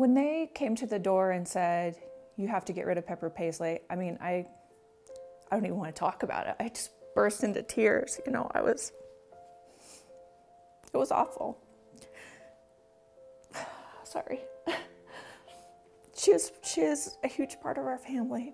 When they came to the door and said, you have to get rid of Pepper Paisley, I mean, I don't even want to talk about it. I just burst into tears. You know, it was awful. Sorry. She is a huge part of our family.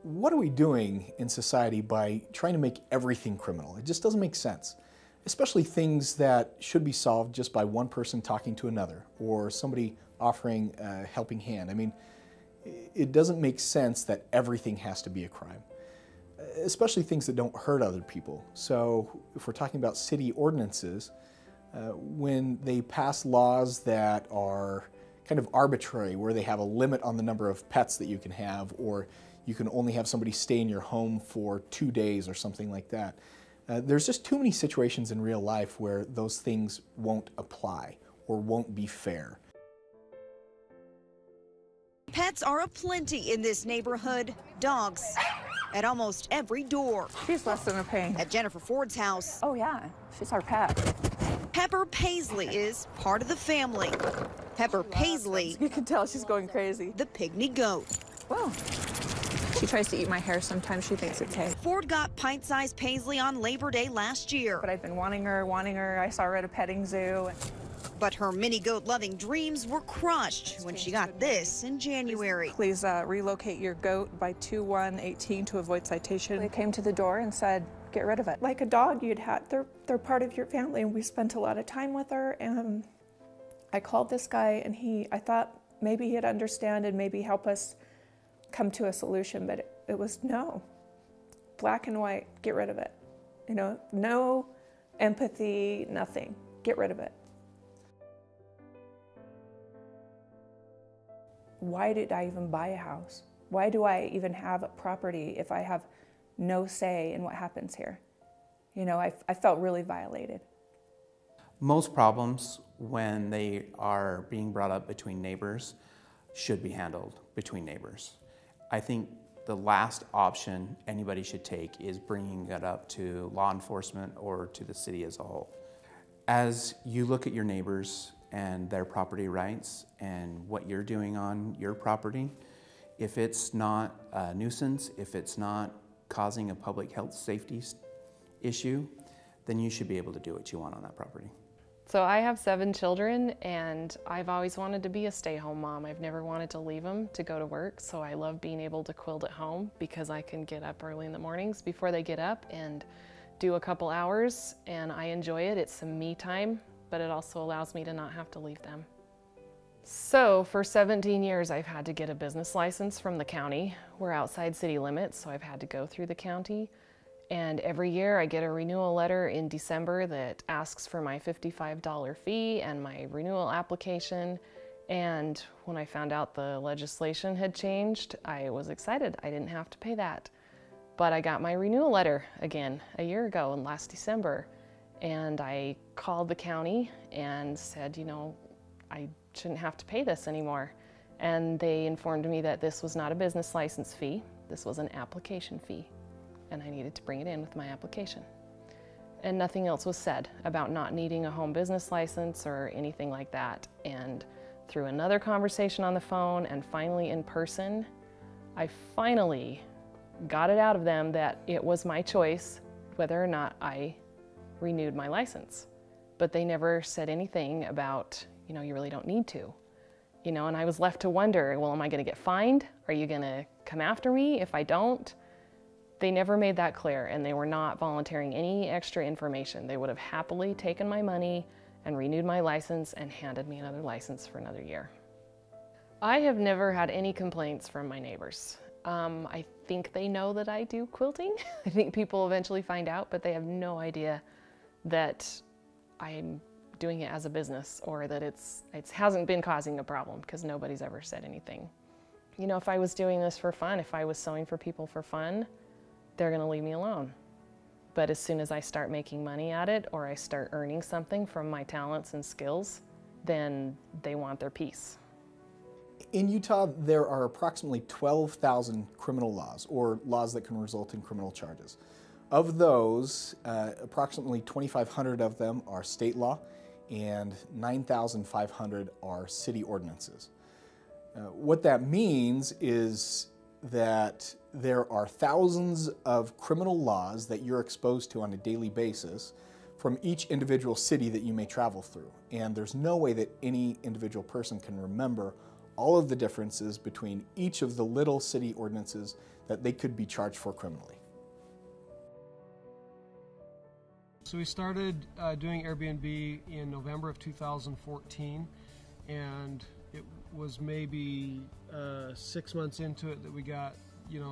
What are we doing in society by trying to make everything criminal? It just doesn't make sense, especially things that should be solved just by one person talking to another or somebody offering a helping hand. I mean, it doesn't make sense that everything has to be a crime, especially things that don't hurt other people. So if we're talking about city ordinances, when they pass laws that are kind of arbitrary, where they have a limit on the number of pets that you can have, or you can only have somebody stay in your home for 2 days or something like that. There's just too many situations in real life where those things won't apply or won't be fair. Pets are aplenty in this neighborhood. Dogs at almost every door. She's less than a pain. At Jennifer Ford's house, Oh yeah, she's our pet. Pepper Paisley is part of the family. Pepper Paisley, You can tell she's going crazy. the pygmy goat. Whoa. She tries to eat my hair sometimes. She thinks it's hay. Ford got pint-sized Paisley on Labor Day last year. But I've been wanting her. I saw her at a petting zoo. But her mini goat-loving dreams were crushed when she got this in January. Please relocate your goat by 2/1/18 to avoid citation. They came to the door and said, get rid of it. Like a dog you'd had. They're part of your family, and we spent a lot of time with her. And I called this guy, and I thought maybe he'd understand and maybe help us come to a solution, but it was no. Black and white, get rid of it. You know, no empathy, nothing. Get rid of it. Why did I even buy a house? Why do I even have a property if I have no say in what happens here? You know, I felt really violated. Most problems, when they are being brought up between neighbors, should be handled between neighbors. I think the last option anybody should take is bringing it up to law enforcement or to the city as a whole. As you look at your neighbors and their property rights and what you're doing on your property, if it's not a nuisance, if it's not causing a public health safety issue, then you should be able to do what you want on that property. So I have 7 children, and I've always wanted to be a stay-home mom. I've never wanted to leave them to go to work, so I love being able to quilt at home because I can get up early in the mornings before they get up and do a couple hours, and I enjoy it. It's some me time, but it also allows me to not have to leave them. So for 17 years, I've had to get a business license from the county. We're outside city limits, so I've had to go through the county. And every year I get a renewal letter in December that asks for my $55 fee and my renewal application. And when I found out the legislation had changed, I was excited. I didn't have to pay that. But I got my renewal letter again a year ago in last December. And I called the county and said, you know, I shouldn't have to pay this anymore. And they informed me that this was not a business license fee. This was an application fee. And I needed to bring it in with my application. And nothing else was said about not needing a home business license or anything like that. And through another conversation on the phone and finally in person, I finally got it out of them that it was my choice whether or not I renewed my license. But they never said anything about, you know, you really don't need to. You know, and I was left to wonder, well, am I gonna get fined? Are you gonna come after me if I don't? They never made that clear, and they were not volunteering any extra information. They would have happily taken my money and renewed my license and handed me another license for another year. I have never had any complaints from my neighbors. I think they know that I do quilting. I think people eventually find out, but they have no idea that I'm doing it as a business or that it hasn't been causing a problem because nobody's ever said anything. You know, if I was doing this for fun, if I was sewing for people for fun, they're gonna leave me alone. But as soon as I start making money at it or I start earning something from my talents and skills, then they want their piece. In Utah, there are approximately 12,000 criminal laws, or laws that can result in criminal charges. Of those, approximately 2,500 of them are state law, and 9,500 are city ordinances. What that means is that there are thousands of criminal laws that you're exposed to on a daily basis from each individual city that you may travel through. And there's no way that any individual person can remember all of the differences between each of the little city ordinances that they could be charged for criminally. So we started doing Airbnb in November of 2014, and it was maybe 6 months into it that we got,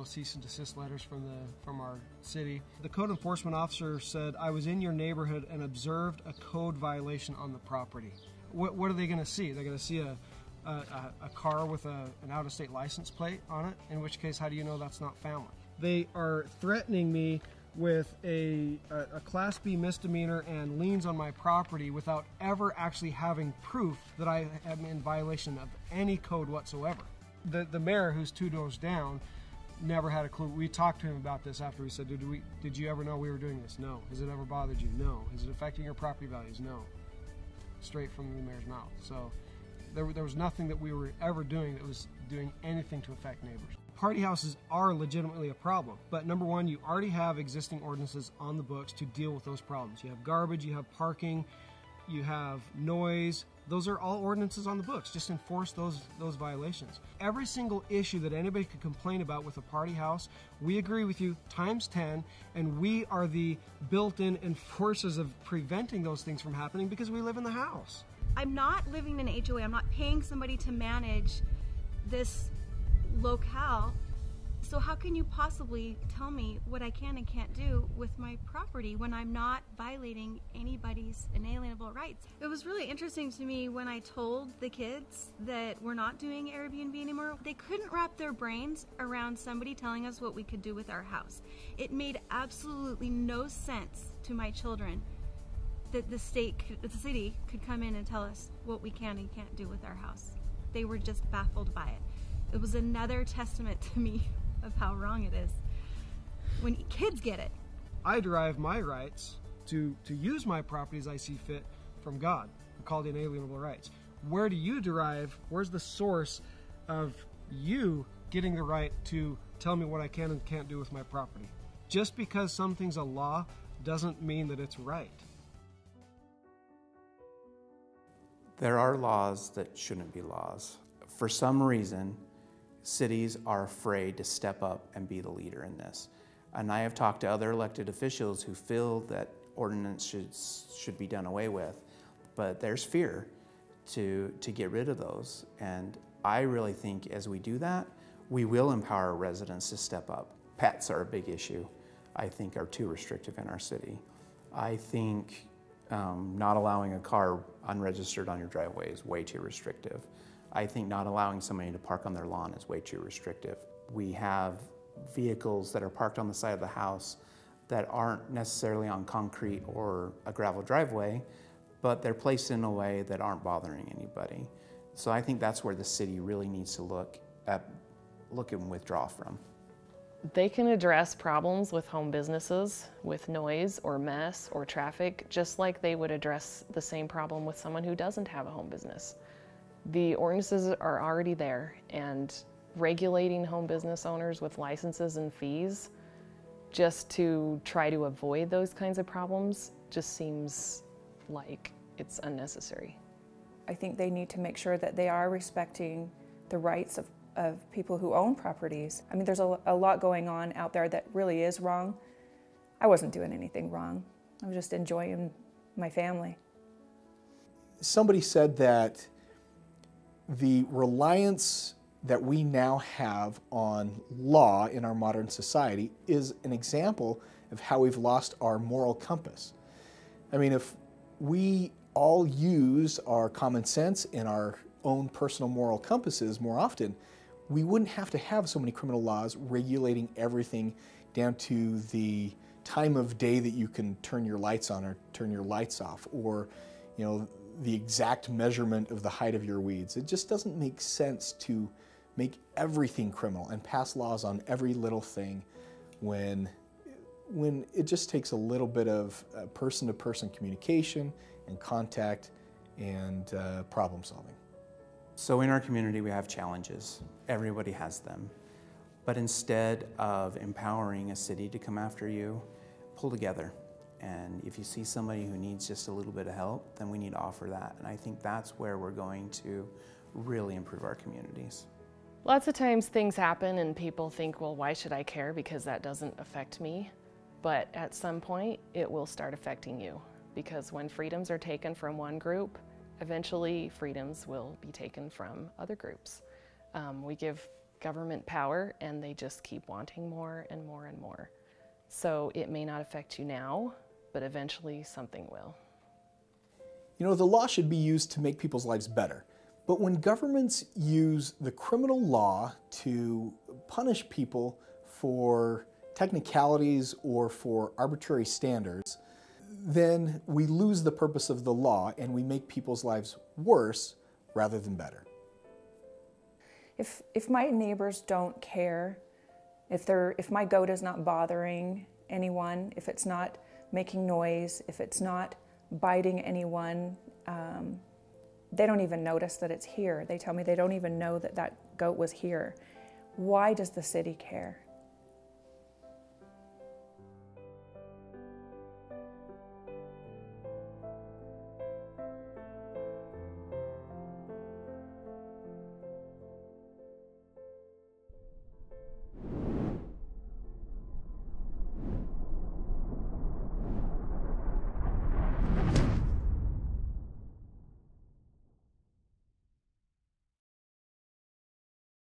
cease and desist letters from our city. The code enforcement officer said, "I was in your neighborhood and observed a code violation on the property." What are they going to see? They're going to see a car with an out-of-state license plate on it, in which case, how do you know that's not family? They are threatening me with a Class B misdemeanor and liens on my property without ever actually having proof that I am in violation of any code whatsoever. The mayor, who's 2 doors down, never had a clue. We talked to him about this after. We said, did you ever know we were doing this? No. Has it ever bothered you? No. Is it affecting your property values? No. Straight from the mayor's mouth. So there was nothing that we were ever doing that was doing anything to affect neighbors. Party houses are legitimately a problem, but number one, you already have existing ordinances on the books to deal with those problems. You have garbage, you have parking, you have noise. Those are all ordinances on the books. Just enforce those violations. Every single issue that anybody could complain about with a party house, we agree with you times 10, and we are the built-in enforcers of preventing those things from happening because we live in the house. I'm not living in an HOA. I'm not paying somebody to manage this locale. So how can you possibly tell me what I can and can't do with my property when I'm not violating anybody's inalienable rights? It was really interesting to me when I told the kids that we're not doing Airbnb anymore. They couldn't wrap their brains around somebody telling us what we could do with our house. It made absolutely no sense to my children that the city could come in and tell us what we can and can't do with our house. They were just baffled by it. It was another testament to me of how wrong it is when kids get it. I derive my rights to use my property as I see fit from God. They're called inalienable rights. Where do you derive, where's the source of you getting the right to tell me what I can and can't do with my property? Just because something's a law doesn't mean that it's right. There are laws that shouldn't be laws. For some reason, cities are afraid to step up and be the leader in this. And I have talked to other elected officials who feel that ordinance should be done away with, but there's fear to get rid of those. And I really think as we do that, we will empower residents to step up. Pets are a big issue, I think are too restrictive in our city. I think not allowing a car unregistered on your driveway is way too restrictive. I think not allowing somebody to park on their lawn is way too restrictive. We have vehicles that are parked on the side of the house that aren't necessarily on concrete or a gravel driveway, but they're placed in a way that aren't bothering anybody. So I think that's where the city really needs to look and withdraw from. They can address problems with home businesses, with noise or mess or traffic, just like they would address the same problem with someone who doesn't have a home business. The ordinances are already there, and regulating home business owners with licenses and fees just to try to avoid those kinds of problems just seems like it's unnecessary. I think they need to make sure that they are respecting the rights of people who own properties. I mean, there's a lot going on out there that really is wrong. I wasn't doing anything wrong. I was just enjoying my family. Somebody said that the reliance that we now have on law in our modern society is an example of how we've lost our moral compass. I mean, if we all use our common sense and our own personal moral compasses more often, we wouldn't have to have so many criminal laws regulating everything down to the time of day that you can turn your lights on or turn your lights off, or the exact measurement of the height of your weeds. It just doesn't make sense to make everything criminal and pass laws on every little thing when it just takes a little bit of person-to-person communication and contact and problem solving. So in our community we have challenges. Everybody has them. But instead of empowering a city to come after you, pull together. And if you see somebody who needs just a little bit of help, then we need to offer that. And I think that's where we're going to really improve our communities. Lots of times things happen and people think, well, why should I care because that doesn't affect me? But at some point it will start affecting you, because when freedoms are taken from one group, eventually freedoms will be taken from other groups. We give government power and they just keep wanting more and more and more. So it may not affect you now, but eventually something will. You know, the law should be used to make people's lives better. But when governments use the criminal law to punish people for technicalities or for arbitrary standards, then we lose the purpose of the law and we make people's lives worse rather than better. If my neighbors don't care, if my goat is not bothering anyone, if it's not making noise, if it's not biting anyone, they don't even notice that it's here. They tell me they don't even know that that goat was here. Why does the city care?